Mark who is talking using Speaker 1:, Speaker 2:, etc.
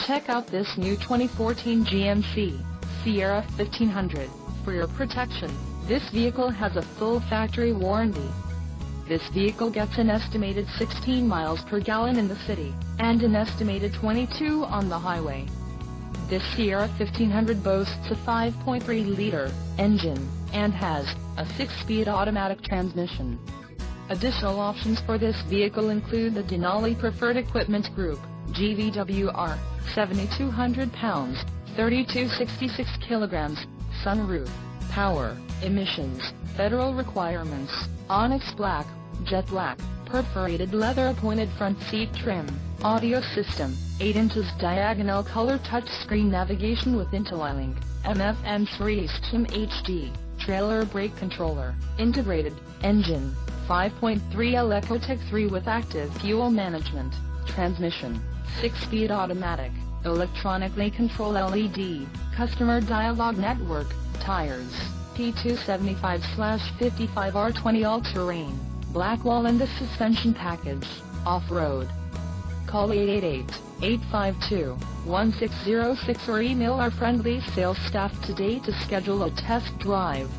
Speaker 1: Check out this new 2014 GMC Sierra 1500. For your protection, this vehicle has a full factory warranty. This vehicle gets an estimated 16 miles per gallon in the city, and an estimated 22 on the highway. This Sierra 1500 boasts a 5.3-liter engine, and has a 6-speed automatic transmission. Additional options for this vehicle include the Denali Preferred Equipment Group, GVWR, 7,200 pounds, 3266 kilograms, sunroof, power, emissions, federal requirements, onyx black, jet black, perforated leather appointed front seat trim, audio system, 8 inches diagonal color touchscreen navigation with Interlink, FM3 STEM HD, trailer brake controller, integrated, engine, 5.3L Ecotec 3 with active fuel management, transmission, 6-speed automatic, electronically controlled LED, customer dialogue network, tires, P275/55 R20 all-terrain, black walnut suspension package, off-road. Call 888-852-1606 or email our friendly sales staff today to schedule a test drive.